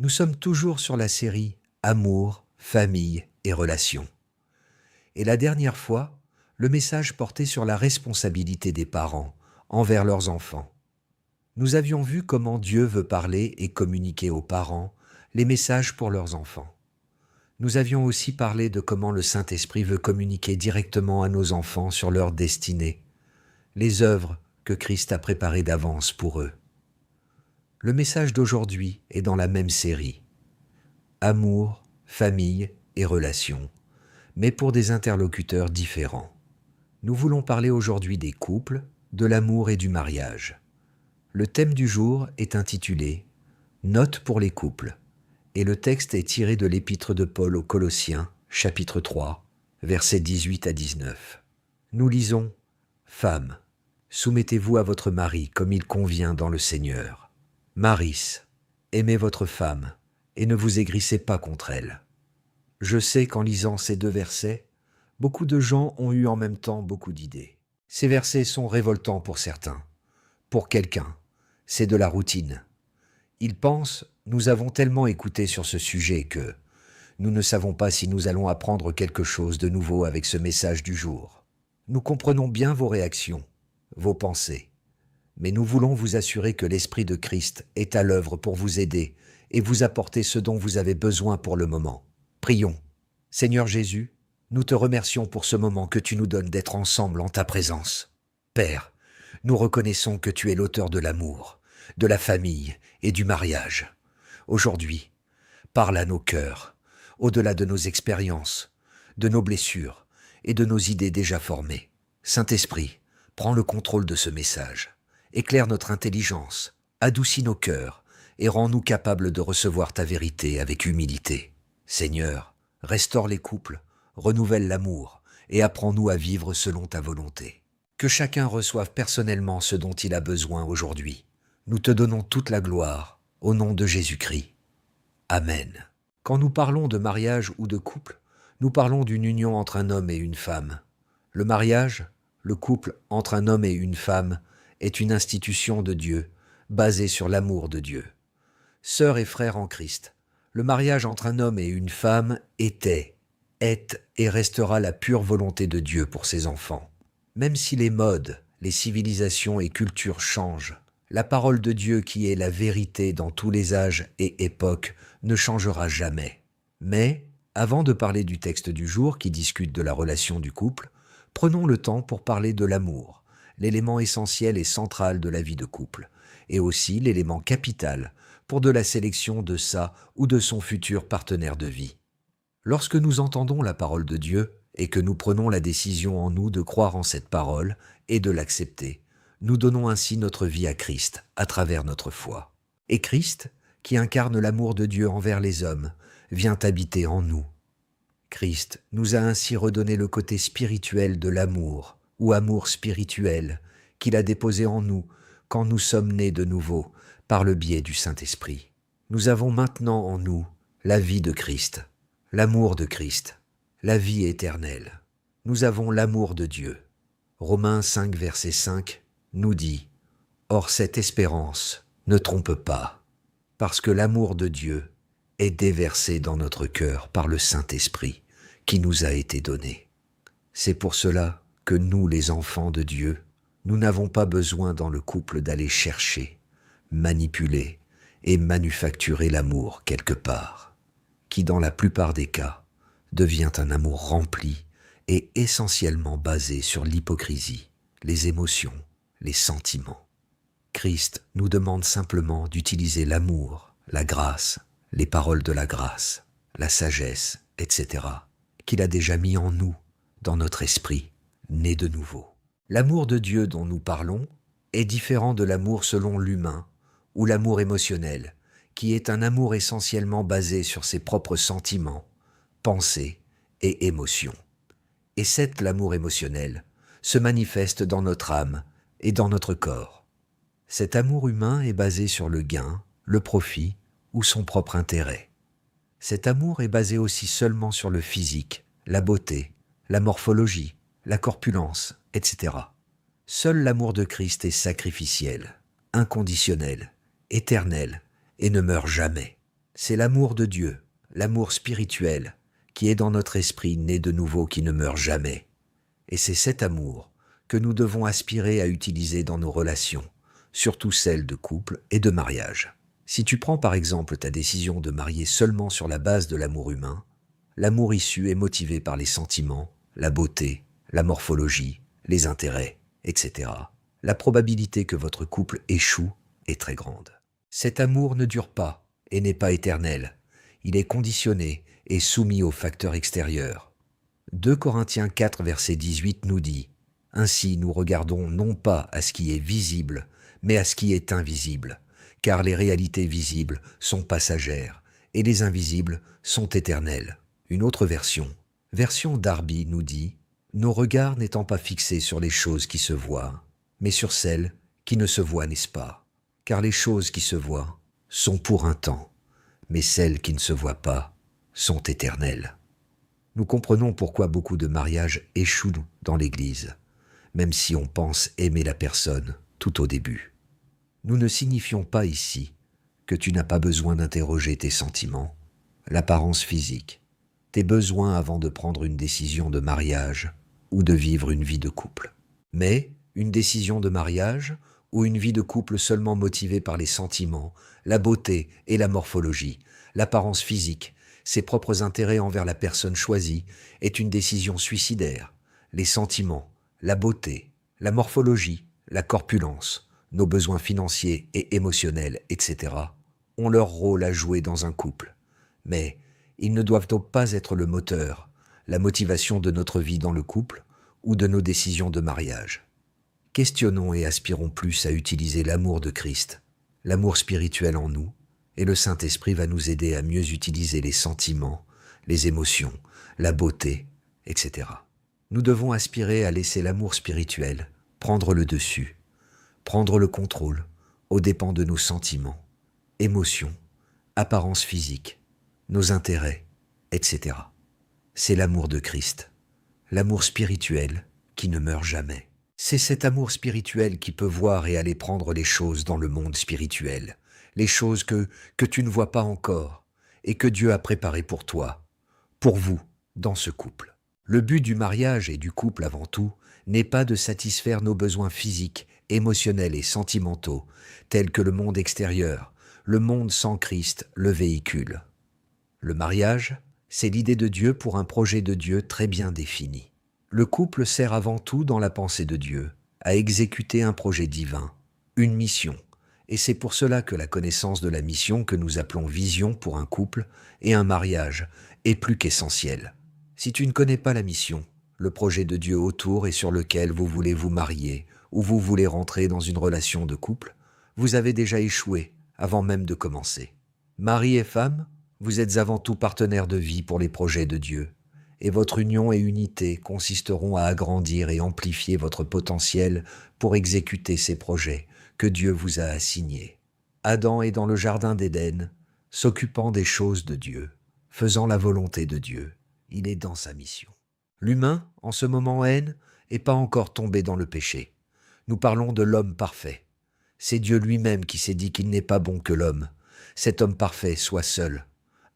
Nous sommes toujours sur la série Amour, famille et relations. Et la dernière fois, le message portait sur la responsabilité des parents envers leurs enfants. Nous avions vu comment Dieu veut parler et communiquer aux parents les messages pour leurs enfants. Nous avions aussi parlé de comment le Saint-Esprit veut communiquer directement à nos enfants sur leur destinée, les œuvres que Christ a préparées d'avance pour eux. Le message d'aujourd'hui est dans la même série. Amour, famille et relations, mais pour des interlocuteurs différents. Nous voulons parler aujourd'hui des couples, de l'amour et du mariage. Le thème du jour est intitulé « Note pour les couples » et le texte est tiré de l'épître de Paul aux Colossiens, chapitre 3, versets 18 à 19. Nous lisons « Femmes, soumettez-vous à votre mari comme il convient dans le Seigneur. Maris, aimez votre femme et ne vous aigrissez pas contre elle. » Je sais qu'en lisant ces deux versets, beaucoup de gens ont eu en même temps beaucoup d'idées. Ces versets sont révoltants pour certains. Pour quelqu'un, c'est de la routine. Ils pensent « Nous avons tellement écouté sur ce sujet que nous ne savons pas si nous allons apprendre quelque chose de nouveau avec ce message du jour. » Nous comprenons bien vos réactions, vos pensées. Mais nous voulons vous assurer que l'Esprit de Christ est à l'œuvre pour vous aider et vous apporter ce dont vous avez besoin pour le moment. Prions. Seigneur Jésus, nous te remercions pour ce moment que tu nous donnes d'être ensemble en ta présence. Père, nous reconnaissons que tu es l'auteur de l'amour, de la famille et du mariage. Aujourd'hui, parle à nos cœurs, au-delà de nos expériences, de nos blessures et de nos idées déjà formées. Saint-Esprit, prends le contrôle de ce message. Éclaire notre intelligence, adoucis nos cœurs et rends-nous capables de recevoir ta vérité avec humilité. Seigneur, restaure les couples, renouvelle l'amour et apprends-nous à vivre selon ta volonté. Que chacun reçoive personnellement ce dont il a besoin aujourd'hui. Nous te donnons toute la gloire, au nom de Jésus-Christ. Amen. Quand nous parlons de mariage ou de couple, nous parlons d'une union entre un homme et une femme. Le mariage, le couple entre un homme et une femme, est une institution de Dieu, basée sur l'amour de Dieu. Sœurs et frères en Christ, le mariage entre un homme et une femme est et restera la pure volonté de Dieu pour ses enfants. Même si les modes, les civilisations et cultures changent, la parole de Dieu qui est la vérité dans tous les âges et époques ne changera jamais. Mais, avant de parler du texte du jour qui discute de la relation du couple, prenons le temps pour parler de l'amour, l'élément essentiel et central de la vie de couple, et aussi l'élément capital pour de la sélection de sa ou de son futur partenaire de vie. Lorsque nous entendons la parole de Dieu et que nous prenons la décision en nous de croire en cette parole et de l'accepter, nous donnons ainsi notre vie à Christ à travers notre foi. Et Christ, qui incarne l'amour de Dieu envers les hommes, vient habiter en nous. Christ nous a ainsi redonné le côté spirituel de l'amour, ou amour spirituel, qu'il a déposé en nous quand nous sommes nés de nouveau par le biais du Saint-Esprit. Nous avons maintenant en nous la vie de Christ, l'amour de Christ, la vie éternelle. Nous avons l'amour de Dieu. Romains 5, verset 5 nous dit « Or cette espérance ne trompe pas, parce que l'amour de Dieu est déversé dans notre cœur par le Saint-Esprit qui nous a été donné. » C'est pour cela que nous, les enfants de Dieu, nous n'avons pas besoin dans le couple d'aller chercher, manipuler et manufacturer l'amour quelque part, qui dans la plupart des cas devient un amour rempli et essentiellement basé sur l'hypocrisie, les émotions, les sentiments. Christ nous demande simplement d'utiliser l'amour, la grâce, les paroles de la grâce, la sagesse, etc., qu'il a déjà mis en nous, dans notre esprit, né de nouveau. L'amour de Dieu dont nous parlons est différent de l'amour selon l'humain ou l'amour émotionnel, qui est un amour essentiellement basé sur ses propres sentiments, pensées et émotions. Et l'amour émotionnel se manifeste dans notre âme et dans notre corps. Cet amour humain est basé sur le gain, le profit ou son propre intérêt. Cet amour est basé aussi seulement sur le physique, la beauté, la morphologie, la corpulence, etc. Seul l'amour de Christ est sacrificiel, inconditionnel, éternel et ne meurt jamais. C'est l'amour de Dieu, l'amour spirituel, qui est dans notre esprit né de nouveau qui ne meurt jamais. Et c'est cet amour que nous devons aspirer à utiliser dans nos relations, surtout celles de couple et de mariage. Si tu prends par exemple ta décision de marier seulement sur la base de l'amour humain, l'amour issu est motivé par les sentiments, la beauté, la morphologie, les intérêts, etc. La probabilité que votre couple échoue est très grande. Cet amour ne dure pas et n'est pas éternel. Il est conditionné et soumis aux facteurs extérieurs. 2 Corinthiens 4, verset 18 nous dit « Ainsi nous regardons non pas à ce qui est visible, mais à ce qui est invisible, car les réalités visibles sont passagères et les invisibles sont éternelles. » Une autre version Darby nous dit « Nos regards n'étant pas fixés sur les choses qui se voient, mais sur celles qui ne se voient, n'est-ce pas? Car les choses qui se voient sont pour un temps, mais celles qui ne se voient pas sont éternelles. » Nous comprenons pourquoi beaucoup de mariages échouent dans l'Église, même si on pense aimer la personne tout au début. Nous ne signifions pas ici que tu n'as pas besoin d'interroger tes sentiments, l'apparence physique, tes besoins avant de prendre une décision de mariage ou de vivre une vie de couple. Mais une décision de mariage ou une vie de couple seulement motivée par les sentiments, la beauté et la morphologie, l'apparence physique, ses propres intérêts envers la personne choisie, est une décision suicidaire. Les sentiments, la beauté, la morphologie, la corpulence, nos besoins financiers et émotionnels, etc., ont leur rôle à jouer dans un couple. Mais ils ne doivent donc pas être le moteur, la motivation de notre vie dans le couple ou de nos décisions de mariage. Questionnons et aspirons plus à utiliser l'amour de Christ, l'amour spirituel en nous, et le Saint-Esprit va nous aider à mieux utiliser les sentiments, les émotions, la beauté, etc. Nous devons aspirer à laisser l'amour spirituel prendre le dessus, prendre le contrôle aux dépens de nos sentiments, émotions, apparence physique, nos intérêts, etc. C'est l'amour de Christ, l'amour spirituel qui ne meurt jamais. C'est cet amour spirituel qui peut voir et aller prendre les choses dans le monde spirituel, les choses que tu ne vois pas encore et que Dieu a préparées pour toi, pour vous, dans ce couple. Le but du mariage et du couple avant tout n'est pas de satisfaire nos besoins physiques, émotionnels et sentimentaux, tels que le monde extérieur, le monde sans Christ, le véhicule. Le mariage, c'est l'idée de Dieu pour un projet de Dieu très bien défini. Le couple sert avant tout dans la pensée de Dieu à exécuter un projet divin, une mission, et c'est pour cela que la connaissance de la mission que nous appelons vision pour un couple et un mariage est plus qu'essentielle. Si tu ne connais pas la mission, le projet de Dieu autour et sur lequel vous voulez vous marier ou vous voulez rentrer dans une relation de couple, vous avez déjà échoué avant même de commencer. Mari et femme, vous êtes avant tout partenaires de vie pour les projets de Dieu, et votre union et unité consisteront à agrandir et amplifier votre potentiel pour exécuter ces projets que Dieu vous a assignés. Adam est dans le jardin d'Éden, s'occupant des choses de Dieu, faisant la volonté de Dieu. Il est dans sa mission. L'humain, en ce moment haine, n'est pas encore tombé dans le péché. Nous parlons de l'homme parfait. C'est Dieu lui-même qui s'est dit qu'il n'est pas bon que l'homme, cet homme parfait, soit seul.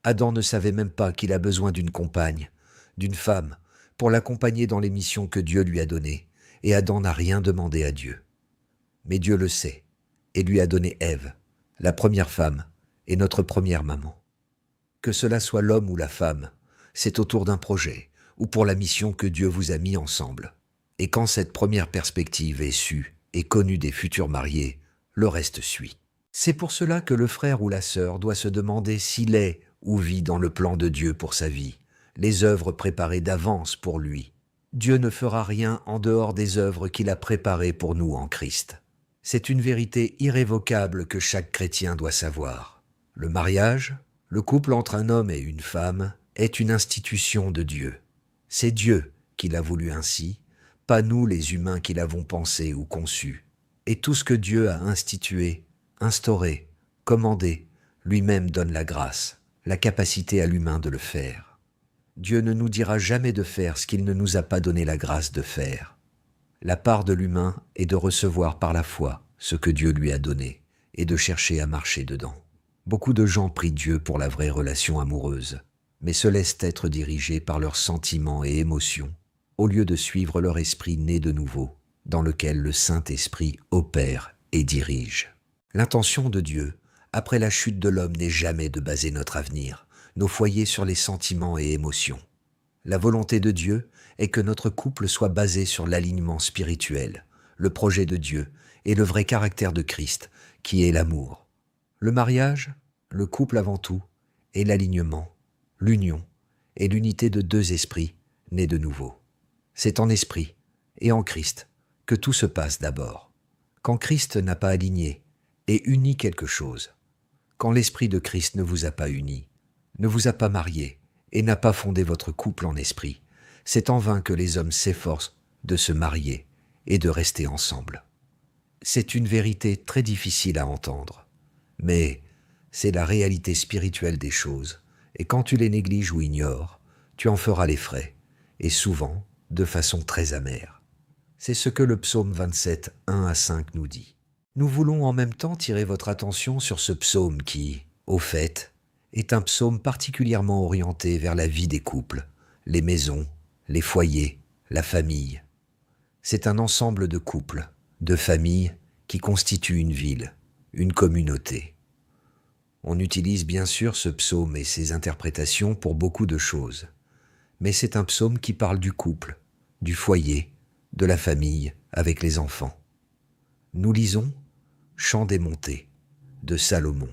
Adam ne savait même pas qu'il a besoin d'une compagne, d'une femme, pour l'accompagner dans les missions que Dieu lui a données, et Adam n'a rien demandé à Dieu. Mais Dieu le sait, et lui a donné Ève, la première femme, et notre première maman. Que cela soit l'homme ou la femme, c'est autour d'un projet, ou pour la mission que Dieu vous a mis ensemble. Et quand cette première perspective est sue et connue des futurs mariés, le reste suit. C'est pour cela que le frère ou la sœur doit se demander s'il est ou vit dans le plan de Dieu pour sa vie, les œuvres préparées d'avance pour lui. Dieu ne fera rien en dehors des œuvres qu'il a préparées pour nous en Christ. C'est une vérité irrévocable que chaque chrétien doit savoir. Le mariage, le couple entre un homme et une femme, est une institution de Dieu. C'est Dieu qui l'a voulu ainsi, pas nous les humains qui l'avons pensé ou conçu. Et tout ce que Dieu a institué, instauré, commandé, lui-même donne la grâce, la capacité à l'humain de le faire. Dieu ne nous dira jamais de faire ce qu'il ne nous a pas donné la grâce de faire. La part de l'humain est de recevoir par la foi ce que Dieu lui a donné et de chercher à marcher dedans. Beaucoup de gens prient Dieu pour la vraie relation amoureuse, mais se laissent être dirigés par leurs sentiments et émotions, au lieu de suivre leur esprit né de nouveau, dans lequel le Saint-Esprit opère et dirige. L'intention de Dieu, après la chute de l'homme, n'est jamais de baser notre avenir, nos foyers sur les sentiments et émotions. La volonté de Dieu est que notre couple soit basé sur l'alignement spirituel, le projet de Dieu et le vrai caractère de Christ, qui est l'amour. Le mariage, le couple avant tout, est l'alignement, l'union et l'unité de deux esprits nés de nouveau. C'est en esprit et en Christ que tout se passe d'abord. Quand Christ n'a pas aligné et uni quelque chose, quand l'esprit de Christ ne vous a pas uni, ne vous a pas marié et n'a pas fondé votre couple en esprit, c'est en vain que les hommes s'efforcent de se marier et de rester ensemble. C'est une vérité très difficile à entendre, mais c'est la réalité spirituelle des choses, et quand tu les négliges ou ignores, tu en feras les frais, et souvent de façon très amère. C'est ce que le psaume 27, 1 à 5 nous dit. Nous voulons en même temps tirer votre attention sur ce psaume qui, au fait, est un psaume particulièrement orienté vers la vie des couples, les maisons, les foyers, la famille. C'est un ensemble de couples, de familles qui constituent une ville, une communauté. On utilise bien sûr ce psaume et ses interprétations pour beaucoup de choses, mais c'est un psaume qui parle du couple, du foyer, de la famille avec les enfants. Nous lisons Chant des montées de Salomon.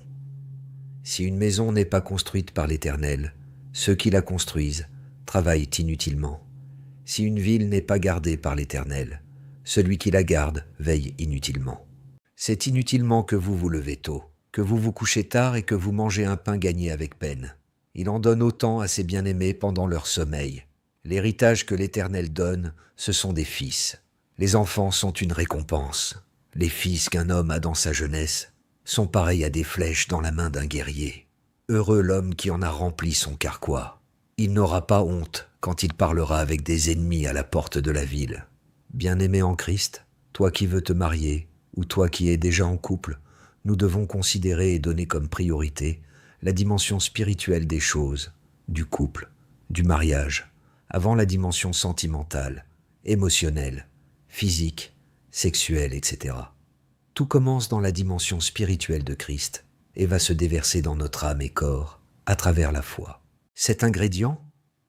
Si une maison n'est pas construite par l'Éternel, ceux qui la construisent travaillent inutilement. Si une ville n'est pas gardée par l'Éternel, celui qui la garde veille inutilement. C'est inutilement que vous vous levez tôt, que vous vous couchez tard et que vous mangez un pain gagné avec peine. Il en donne autant à ses bien-aimés pendant leur sommeil. L'héritage que l'Éternel donne, ce sont des fils. Les enfants sont une récompense. Les fils qu'un homme a dans sa jeunesse sont pareils à des flèches dans la main d'un guerrier. Heureux l'homme qui en a rempli son carquois. Il n'aura pas honte quand il parlera avec des ennemis à la porte de la ville. Bien-aimé en Christ, toi qui veux te marier, ou toi qui es déjà en couple, nous devons considérer et donner comme priorité la dimension spirituelle des choses, du couple, du mariage, avant la dimension sentimentale, émotionnelle, physique, sexuelle, etc. Tout commence dans la dimension spirituelle de Christ et va se déverser dans notre âme et corps à travers la foi. Cet ingrédient,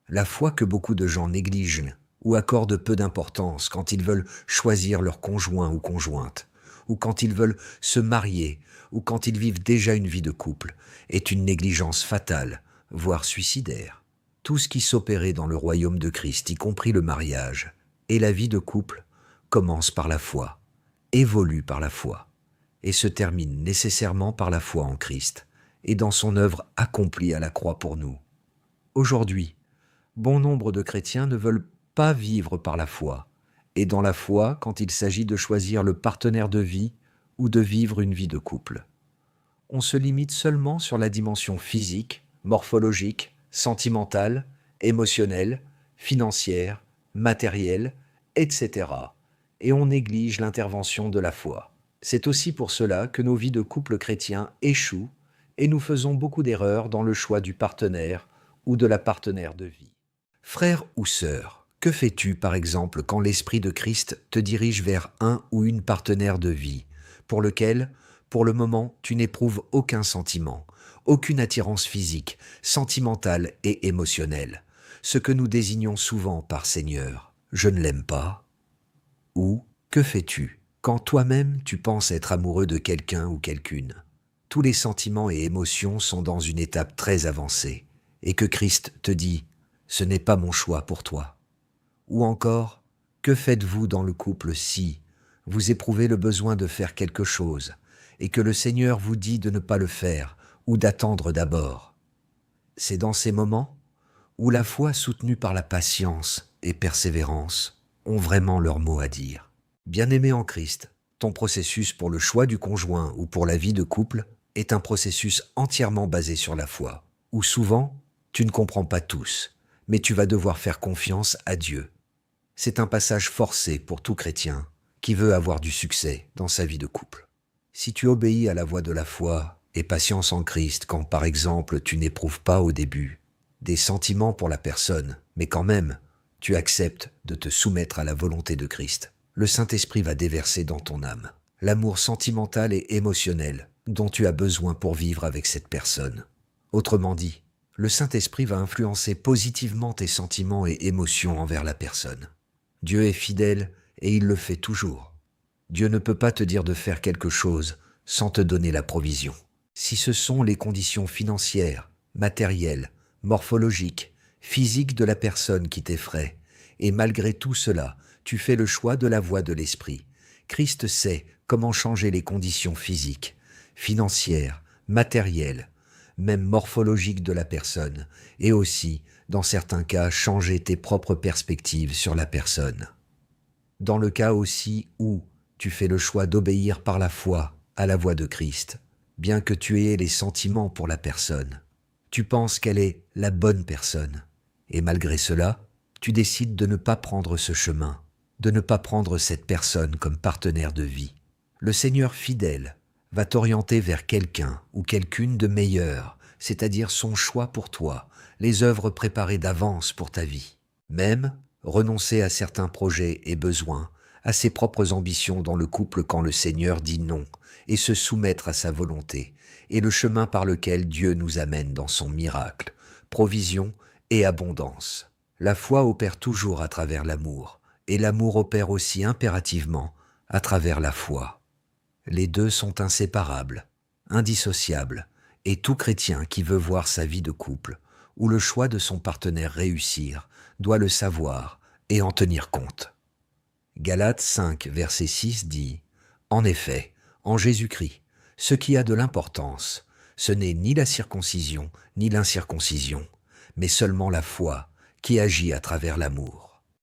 la foi que beaucoup de gens négligent ou accordent peu d'importance quand ils veulent choisir leur conjoint ou conjointe, ou quand ils veulent se marier, ou quand ils vivent déjà une vie de couple, est une négligence fatale, voire suicidaire. Tout ce qui s'opérait dans le royaume de Christ, y compris le mariage, et la vie de couple, commence par la foi, évolue par la foi, et se termine nécessairement par la foi en Christ, et dans son œuvre accomplie à la croix pour nous. Aujourd'hui, bon nombre de chrétiens ne veulent pas vivre par la foi, et dans la foi quand il s'agit de choisir le partenaire de vie ou de vivre une vie de couple. On se limite seulement sur la dimension physique, morphologique, sentimentale, émotionnelle, financière, matérielle, etc. Et on néglige l'intervention de la foi. C'est aussi pour cela que nos vies de couple chrétiens échouent et nous faisons beaucoup d'erreurs dans le choix du partenaire ou de la partenaire de vie. Frère ou sœur, que fais-tu par exemple quand l'Esprit de Christ te dirige vers un ou une partenaire de vie, pour lequel, pour le moment, tu n'éprouves aucun sentiment, aucune attirance physique, sentimentale et émotionnelle, ce que nous désignons souvent par Seigneur, je ne l'aime pas? Ou que fais-tu quand toi-même tu penses être amoureux de quelqu'un ou quelqu'une? Tous les sentiments et émotions sont dans une étape très avancée, et que Christ te dit « ce n'est pas mon choix pour toi ». Ou encore, que faites-vous dans le couple si vous éprouvez le besoin de faire quelque chose et que le Seigneur vous dit de ne pas le faire ou d'attendre d'abord? C'est dans ces moments où la foi soutenue par la patience et persévérance ont vraiment leur mot à dire. Bien-aimé en Christ, ton processus pour le choix du conjoint ou pour la vie de couple est un processus entièrement basé sur la foi, où souvent, tu ne comprends pas tous, mais tu vas devoir faire confiance à Dieu. C'est un passage forcé pour tout chrétien qui veut avoir du succès dans sa vie de couple. Si tu obéis à la voix de la foi Et patience en Christ quand, par exemple, tu n'éprouves pas au début des sentiments pour la personne, mais quand même, tu acceptes de te soumettre à la volonté de Christ. Le Saint-Esprit va déverser dans ton âme l'amour sentimental et émotionnel dont tu as besoin pour vivre avec cette personne. Autrement dit, le Saint-Esprit va influencer positivement tes sentiments et émotions envers la personne. Dieu est fidèle et il le fait toujours. Dieu ne peut pas te dire de faire quelque chose sans te donner la provision. Si ce sont les conditions financières, matérielles, morphologiques, physiques de la personne qui t'effraient, et malgré tout cela, tu fais le choix de la voie de l'Esprit, Christ sait comment changer les conditions physiques, financières, matérielles, même morphologiques de la personne, et aussi, dans certains cas, changer tes propres perspectives sur la personne. Dans le cas aussi où tu fais le choix d'obéir par la foi à la voix de Christ, bien que tu aies les sentiments pour la personne, tu penses qu'elle est la bonne personne, et malgré cela, tu décides de ne pas prendre ce chemin, de ne pas prendre cette personne comme partenaire de vie. Le Seigneur fidèle va t'orienter vers quelqu'un ou quelqu'une de meilleur, c'est-à-dire son choix pour toi, les œuvres préparées d'avance pour ta vie. Même renoncer à certains projets et besoins, à ses propres ambitions dans le couple quand le Seigneur dit non, et se soumettre à sa volonté, est le chemin par lequel Dieu nous amène dans son miracle, provision et abondance. La foi opère toujours à travers l'amour, et l'amour opère aussi impérativement à travers la foi. Les deux sont inséparables, indissociables, et tout chrétien qui veut voir sa vie de couple, ou le choix de son partenaire réussir, doit le savoir et en tenir compte. Galates 5, verset 6 dit « En effet, en Jésus-Christ, ce qui a de l'importance, ce n'est ni la circoncision ni l'incirconcision, mais seulement la foi qui agit à travers l'amour. »